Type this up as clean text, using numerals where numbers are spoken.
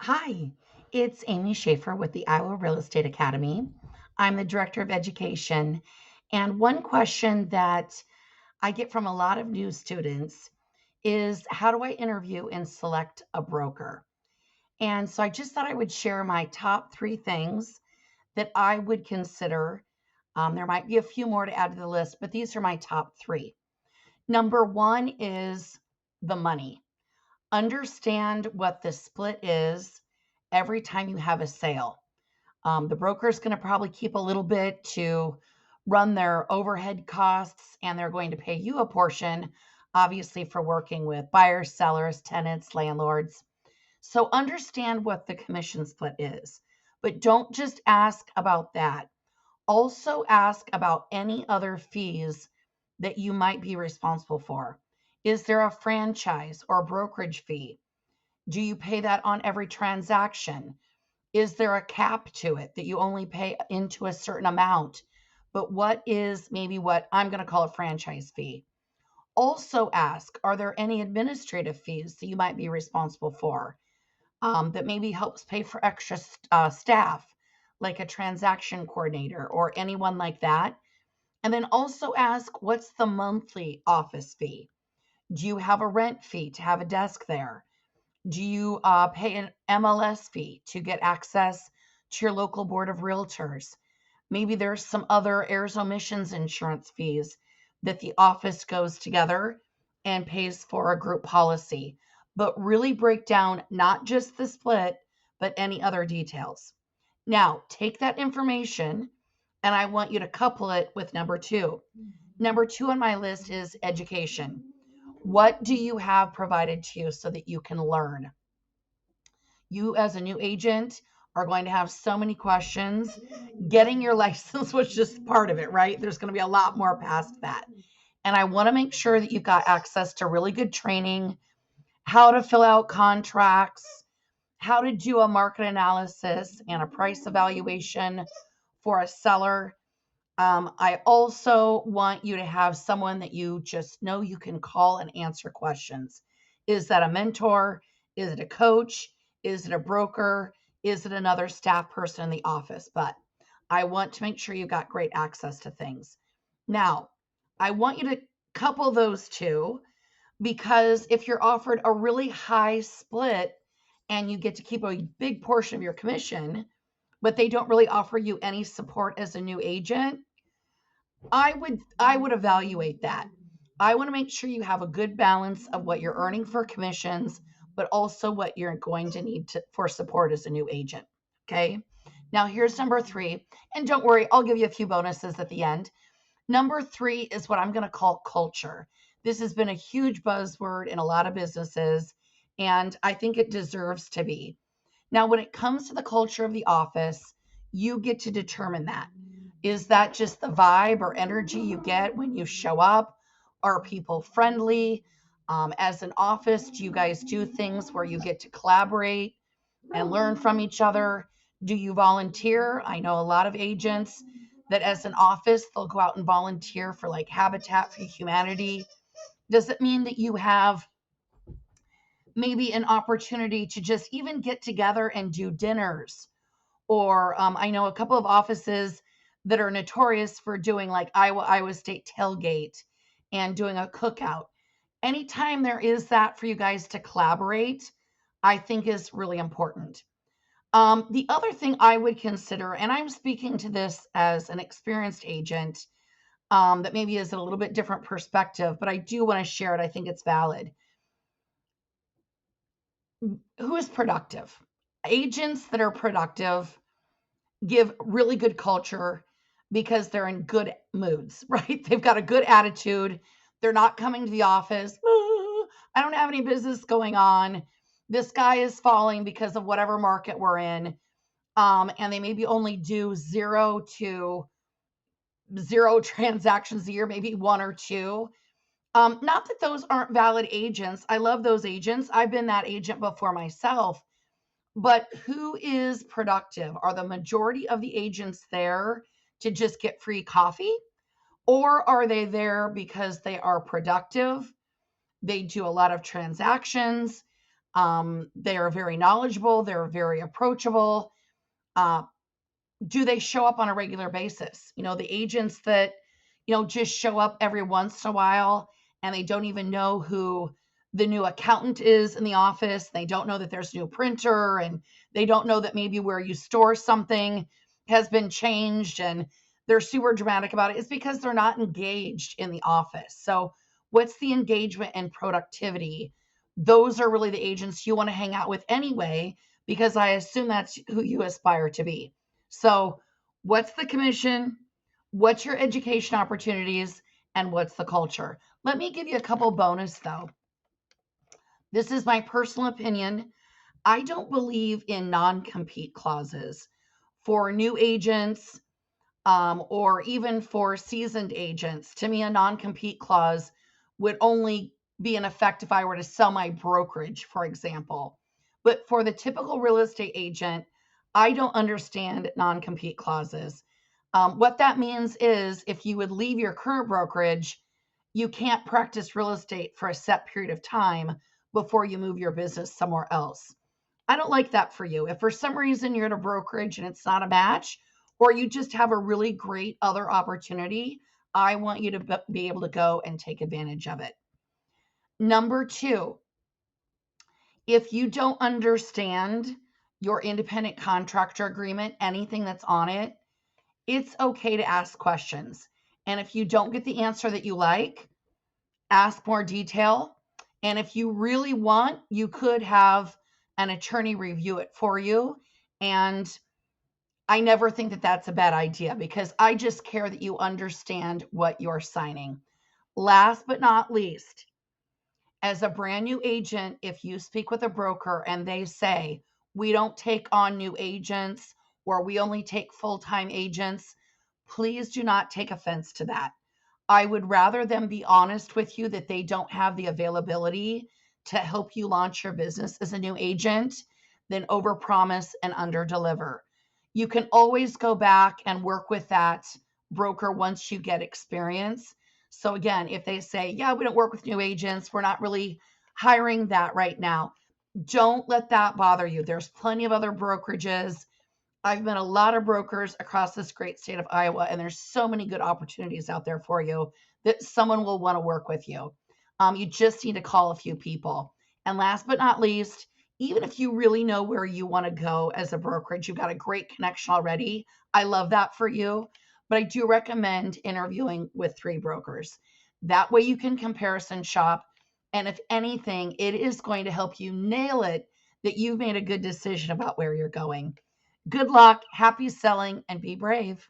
Hi, it's Amy Schaefer with the Iowa Real Estate Academy. I'm the Director of Education. And one question that I get from a lot of new students is how do I interview and select a broker? And so I just thought I would share my top three things that I would consider. There might be a few more to add to the list, but these are my top three. Number one is the money. Understand what the split is every time you have a sale. The broker is going to probably keep a little bit to run their overhead costs, and they're going to pay you a portion, obviously, for working with buyers, sellers, tenants, landlords. So understand what the commission split is, but don't just ask about that. Also, ask about any other fees that you might be responsible for. Is there a franchise or brokerage fee? Do you pay that on every transaction? Is there a cap to it that you only pay into a certain amount? But what is maybe what I'm going to call a franchise fee? Also, ask are there any administrative fees that you might be responsible for that maybe helps pay for extra staff, like a transaction coordinator or anyone like that? And then also ask what's the monthly office fee? Do you have a rent fee to have a desk there? Do you pay an MLS fee to get access to your local board of realtors? Maybe there's some other errors omissions insurance fees that the office goes together and pays for a group policy. But really break down not just the split, but any other details. Now, take that information and I want you to couple it with number two. Number two on my list is education. What do you have provided to you so that you can learn? You, as a new agent, are going to have so many questions. Getting your license was just part of it, right? There's going to be a lot more past that. And I want to make sure that you've got access to really good training, how to fill out contracts, how to do a market analysis and a price evaluation for a seller. I also want you to have someone that you just know you can call and answer questions. Is that a mentor? Is it a coach? Is it a broker? Is it another staff person in the office? But I want to make sure you've got great access to things. Now, I want you to couple those two because if you're offered a really high split and you get to keep a big portion of your commission, but they don't really offer you any support as a new agent, I would evaluate that. I want to make sure you have a good balance of what you're earning for commissions, but also what you're going to need for support as a new agent. Okay. Now here's number three. And don't worry, I'll give you a few bonuses at the end. Number three is what I'm going to call culture. This has been a huge buzzword in a lot of businesses, and I think it deserves to be. Now, when it comes to the culture of the office, you get to determine that. Is that just the vibe or energy you get when you show up? Are people friendly? As an office, do you guys do things where you get to collaborate and learn from each other? Do you volunteer? I know a lot of agents that as an office, they'll go out and volunteer for like Habitat for Humanity. Does it mean that you have maybe an opportunity to just even get together and do dinners? Or I know a couple of offices that are notorious for doing like Iowa State tailgate and doing a cookout. Anytime there is that for you guys to collaborate, I think is really important. The other thing I would consider, and I'm speaking to this as an experienced agent that maybe is a little bit different perspective, but I do want to share it. I think it's valid. Who is productive? Agents that are productive give really good culture because they're in good moods, right? They've got a good attitude. They're not coming to the office. I don't have any business going on. This guy is falling because of whatever market we're in. And they maybe only do zero transactions a year, maybe one or two. Not that those aren't valid agents. I love those agents. I've been that agent before myself. But who is productive? Are the majority of the agents there to just get free coffee? Or are they there because they are productive? They do a lot of transactions. They are very knowledgeable. They're very approachable. Uh, do they show up on a regular basis? The agents that, just show up every once in a while and they don't even know who the new accountant is in the office. They don't know that there's a new printer, and they don't know that maybe where you store something has been changed, and they're super dramatic about it. It's because they're not engaged in the office. So, what's the engagement and productivity? Those are really the agents you want to hang out with anyway, because I assume that's who you aspire to be. So, what's the commission? What's your education opportunities? And what's the culture? Let me give you a couple bonus though. This is my personal opinion. I don't believe in non compete clauses for new agents, or even for seasoned agents. To me, a non compete clause would only be in effect if I were to sell my brokerage, for example. But for the typical real estate agent, I don't understand non compete clauses. What that means is if you would leave your current brokerage, you can't practice real estate for a set period of time before you move your business somewhere else. I don't like that for you. If for some reason you're at a brokerage and it's not a match, or you just have a really great other opportunity, I want you to be able to go and take advantage of it. Number two, if you don't understand your independent contractor agreement, anything that's on it, it's okay to ask questions. And if you don't get the answer that you like, ask more detail. And if you really want, you could have an attorney review it for you. And I never think that that's a bad idea, because I just care that you understand what you're signing. Last but not least, as a brand new agent, if you speak with a broker and they say, we don't take on new agents, or we only take full-time agents, please do not take offense to that. I would rather them be honest with you that they don't have the availability to help you launch your business as a new agent than overpromise and underdeliver. You can always go back and work with that broker once you get experience. So again, if they say, yeah, we don't work with new agents, we're not really hiring that right now, don't let that bother you. There's plenty of other brokerages. I've met a lot of brokers across this great state of Iowa, and there's so many good opportunities out there for you that someone will want to work with you. You just need to call a few people. And last but not least, even if you really know where you want to go as a brokerage, you've got a great connection already. I love that for you, but I do recommend interviewing with 3 brokers. That way you can comparison shop. And if anything, it is going to help you nail it that you've made a good decision about where you're going. Good luck, happy selling, and be brave.